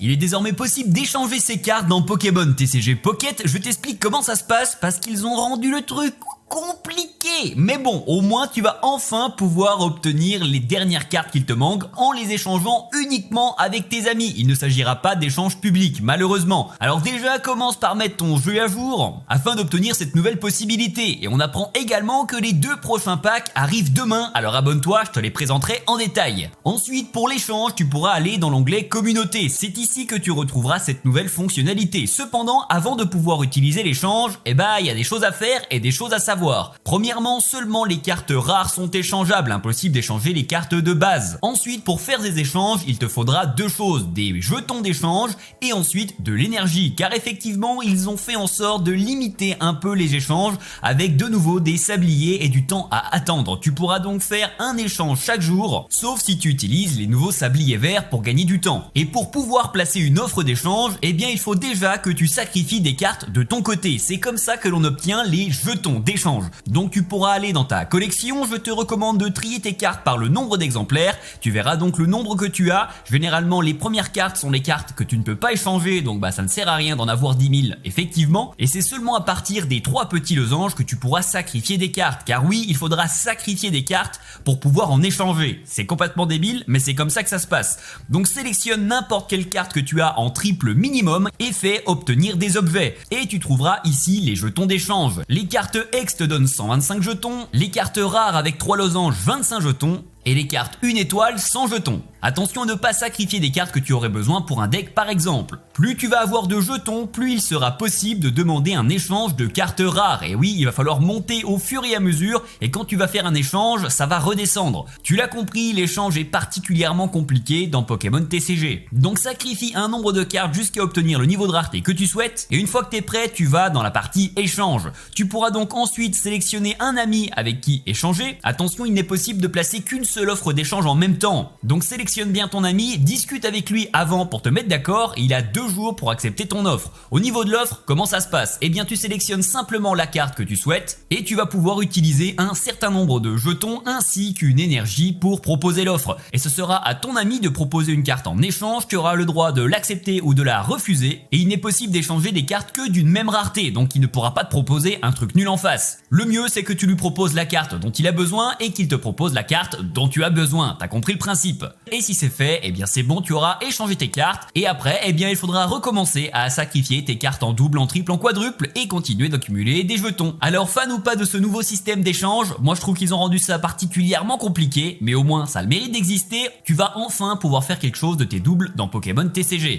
Il est désormais possible d'échanger ces cartes dans Pokémon TCG Pocket. Je t'explique comment ça se passe parce qu'ils ont rendu le truc compliqué. Mais bon, au moins tu vas enfin pouvoir obtenir les dernières cartes qu'il te manquent en les échangeant uniquement avec tes amis. Il ne s'agira pas d'échanges publics, malheureusement. Alors déjà, commence par mettre ton jeu à jour afin d'obtenir cette nouvelle possibilité. Et on apprend également que les 2 prochains packs arrivent demain. Alors abonne-toi, je te les présenterai en détail. Ensuite, pour l'échange, tu pourras aller dans l'onglet Communauté. C'est ici que tu retrouveras cette nouvelle fonctionnalité. Cependant, avant de pouvoir utiliser l'échange, il y a des choses à faire et des choses à savoir. Premièrement, seulement les cartes rares sont échangeables, impossible d'échanger les cartes de base. Ensuite, pour faire des échanges, il te faudra 2 choses, des jetons d'échange et ensuite de l'énergie, car effectivement, ils ont fait en sorte de limiter un peu les échanges avec de nouveau des sabliers et du temps à attendre. Tu pourras donc faire un échange chaque jour, sauf si tu utilises les nouveaux sabliers verts pour gagner du temps. Et pour pouvoir placer une offre d'échange, il faut déjà que tu sacrifies des cartes de ton côté. C'est comme ça que l'on obtient les jetons d'échange. Donc tu pourras aller dans ta collection, je te recommande de trier tes cartes par le nombre d'exemplaires, tu verras donc le nombre que tu as. Généralement les premières cartes sont les cartes que tu ne peux pas échanger, donc ça ne sert à rien d'en avoir 10 000 effectivement, et c'est seulement à partir des 3 petits losanges que tu pourras sacrifier des cartes, car oui, il faudra sacrifier des cartes pour pouvoir en échanger. C'est complètement débile, mais c'est comme ça que ça se passe. Donc sélectionne n'importe quelle carte que tu as en triple minimum et fais obtenir des objets, et tu trouveras ici les jetons d'échange. Les cartes X te donnent 125 jetons, les cartes rares avec 3 losanges 25 jetons, et les cartes 1 étoile 100 jetons. Attention à ne pas sacrifier des cartes que tu aurais besoin pour un deck par exemple. Plus tu vas avoir de jetons, plus il sera possible de demander un échange de cartes rares. Et oui, il va falloir monter au fur et à mesure, et quand tu vas faire un échange, ça va redescendre. Tu l'as compris, l'échange est particulièrement compliqué dans Pokémon TCG. Donc sacrifie un nombre de cartes jusqu'à obtenir le niveau de rareté que tu souhaites, et une fois que tu es prêt, tu vas dans la partie échange. Tu pourras donc ensuite sélectionner un ami avec qui échanger. Attention, il n'est possible de placer qu'une seule offre d'échange en même temps. Donc sélectionne bien ton ami, discute avec lui avant pour te mettre d'accord, et il a 2 jours pour accepter ton offre. Au niveau de l'offre, comment ça se passe? Tu sélectionnes simplement la carte que tu souhaites et tu vas pouvoir utiliser un certain nombre de jetons ainsi qu'une énergie pour proposer l'offre. Et ce sera à ton ami de proposer une carte en échange, tu auras le droit de l'accepter ou de la refuser, et il n'est possible d'échanger des cartes que d'une même rareté, donc il ne pourra pas te proposer un truc nul en face. Le mieux, c'est que tu lui proposes la carte dont il a besoin et qu'il te propose la carte dont tu as besoin. T'as compris le principe? Et si c'est fait, c'est bon, tu auras échangé tes cartes, et après, il faudra recommencer à sacrifier tes cartes en double, en triple, en quadruple, et continuer d'accumuler des jetons. Alors fan ou pas de ce nouveau système d'échange, moi je trouve qu'ils ont rendu ça particulièrement compliqué, mais au moins ça a le mérite d'exister. Tu vas enfin pouvoir faire quelque chose de tes doubles dans Pokémon TCG.